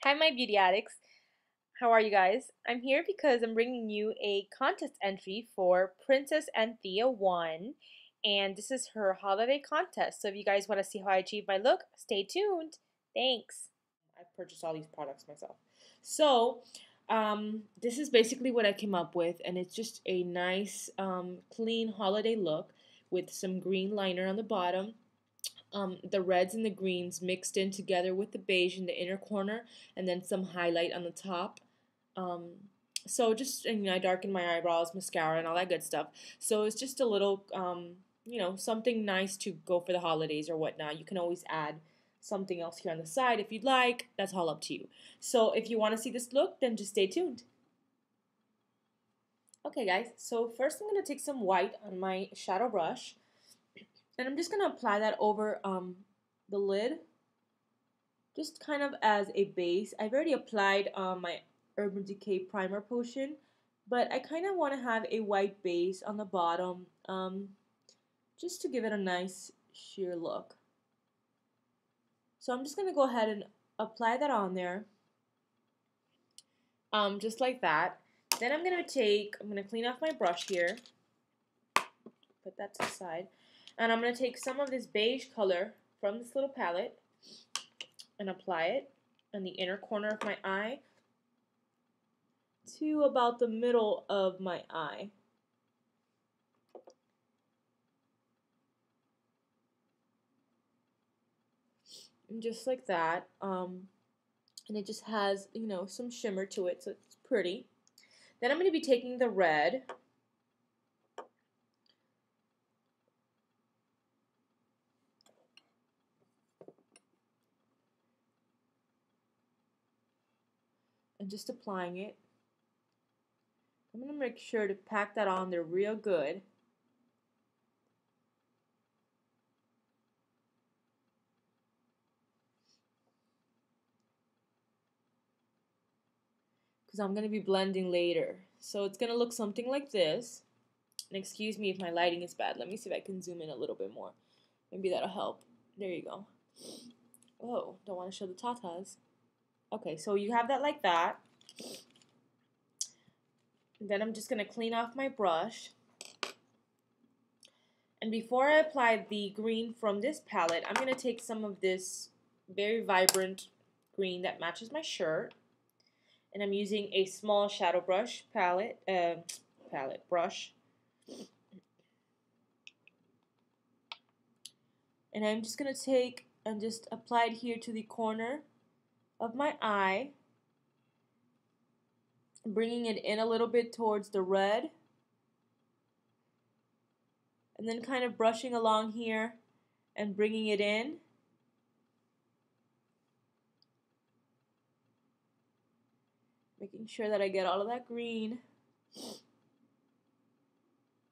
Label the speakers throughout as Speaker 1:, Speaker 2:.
Speaker 1: Hi, my beauty addicts. How are you guys? I'm here because I'm bringing you a contest entry for PrincessAnthea1, and this is her holiday contest. So if you guys want to see how I achieve my look, stay tuned. Thanks. I purchased all these products myself. So this is basically what I came up with, and it's just a nice, clean holiday look with some green liner on the bottom, the reds and the greens mixed in together with the beige in the inner corner, and then some highlight on the top. Um, so just, I darkened my eyebrows, mascara, and all that good stuff. So it's just a little, something nice to go for the holidays or whatnot. You can always add something else here on the side if you'd like. That's all up to you. So if you want to see this look, then just stay tuned. Okay, guys, so first I'm going to take some white on my shadow brush, and I'm just going to apply that over the lid, just kind of as a base. I've already applied my Urban Decay Primer Potion, but I kind of want to have a white base on the bottom, just to give it a nice sheer look. So I'm just going to go ahead and apply that on there, just like that. Then I'm going to clean off my brush here, put that to the side, and I'm going to take some of this beige color from this little palette and apply it in the inner corner of my eye to about the middle of my eye. And just like that. And it just has, some shimmer to it, so it's pretty. Then I'm going to be taking the red and just applying it. I'm going to make sure to pack that on there real good. Because I'm going to be blending later. So it's going to look something like this. And excuse me if my lighting is bad. Let me see if I can zoom in a little bit more. Maybe that'll help. There you go. Oh, don't want to show the tatas. Okay, so you have that like that. And then I'm just going to clean off my brush. And before I apply the green from this palette, I'm going to take some of this very vibrant green that matches my shirt. And I'm using a small shadow brush brush. And I'm just going to take and just apply it here to the corner of my eye, bringing it in a little bit towards the red, and then kind of brushing along here and bringing it in. Making sure that I get all of that green. I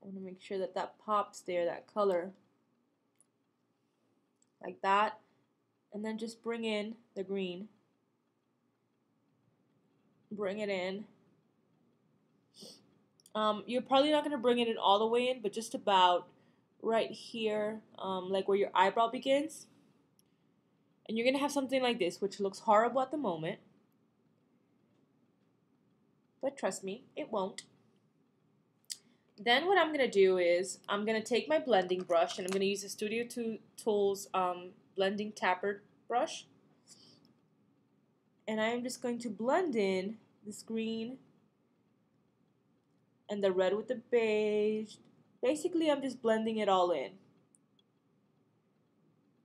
Speaker 1: want to make sure that that pops there, that color. Like that. And then just bring in the green. Bring it in. You're probably not going to bring it in all the way in, but just about right here, like where your eyebrow begins. And you're going to have something like this, which looks horrible at the moment. But trust me, it won't. Then what I'm going to do is I'm going to take my blending brush, and I'm going to use the Studio Tools blending tapper brush. And I'm just going to blend in this green and the red with the beige. Basically, I'm just blending it all in,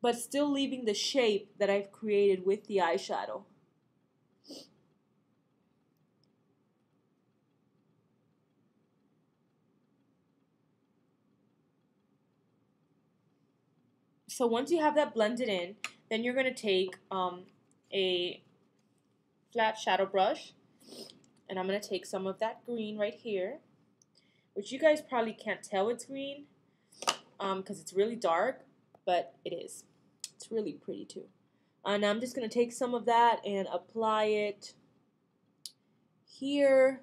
Speaker 1: but still leaving the shape that I've created with the eyeshadow. So once you have that blended in, then you're going to take a flat shadow brush, and I'm going to take some of that green right here, which you guys probably can't tell it's green because it's really dark, but it is. It's really pretty too. And I'm just going to take some of that and apply it here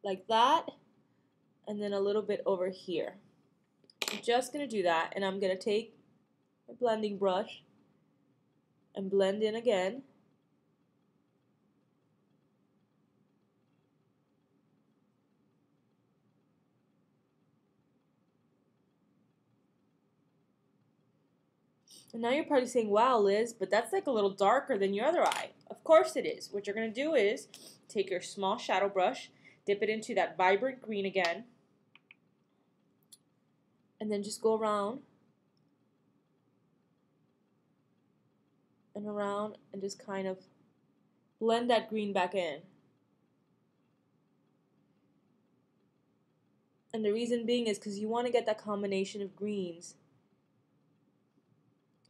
Speaker 1: like that, and then a little bit over here. I'm just going to do that, and I'm going to take my blending brush and blend in again. And now you're probably saying, wow, Liz, but that's like a little darker than your other eye. Of course it is. What you're going to do is take your small shadow brush, dip it into that vibrant green again, and then just go around and around and just kind of blend that green back in. And the reason being is because you want to get that combination of greens,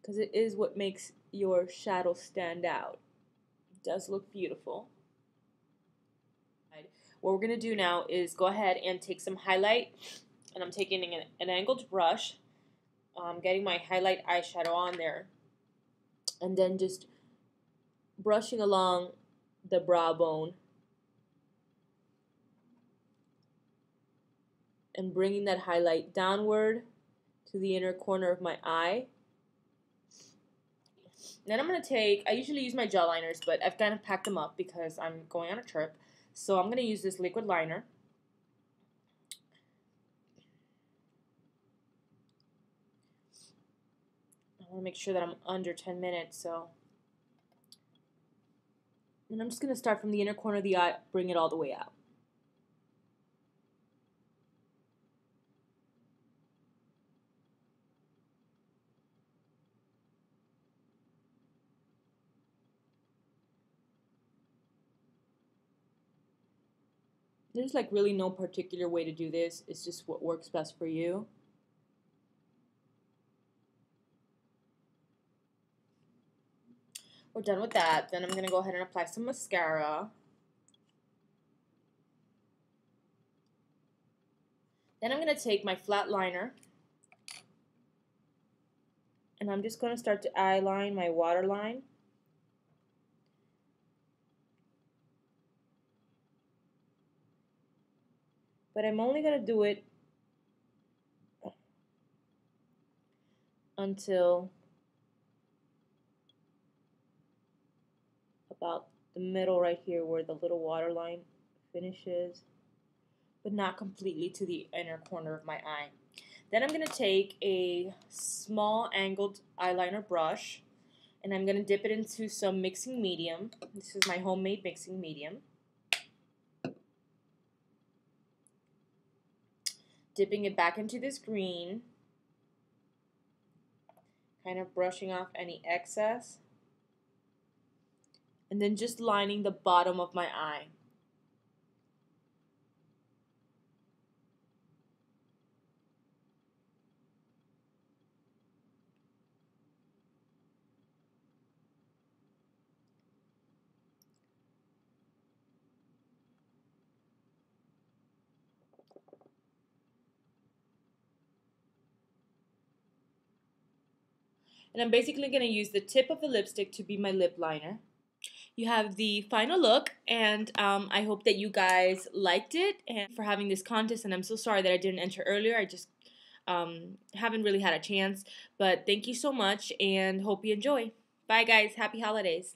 Speaker 1: because it is what makes your shadow stand out. It does look beautiful. What we're going to do now is go ahead and take some highlight, and I'm taking an angled brush, getting my highlight eyeshadow on there, and then just brushing along the brow bone and bringing that highlight downward to the inner corner of my eye. Then I'm going to take, I usually use my gel liners, but I've kind of packed them up because I'm going on a trip. So I'm going to use this liquid liner. I want to make sure that I'm under 10 minutes, so. And I'm just going to start from the inner corner of the eye, bring it all the way out. There's like really no particular way to do this. It's just what works best for you. We're done with that. Then I'm going to go ahead and apply some mascara. Then I'm going to take my flat liner, and I'm just going to start to eyeline my waterline. But I'm only going to do it until about the middle right here where the little waterline finishes, but not completely to the inner corner of my eye. Then I'm going to take a small angled eyeliner brush, and I'm going to dip it into some mixing medium. This is my homemade mixing medium. Dipping it back into this green, kind of brushing off any excess, and then just lining the bottom of my eye. And I'm basically going to use the tip of the lipstick to be my lip liner. You have the final look, and I hope that you guys liked it and for having this contest. And I'm so sorry that I didn't enter earlier. I just haven't really had a chance. But thank you so much, and hope you enjoy. Bye, guys. Happy holidays.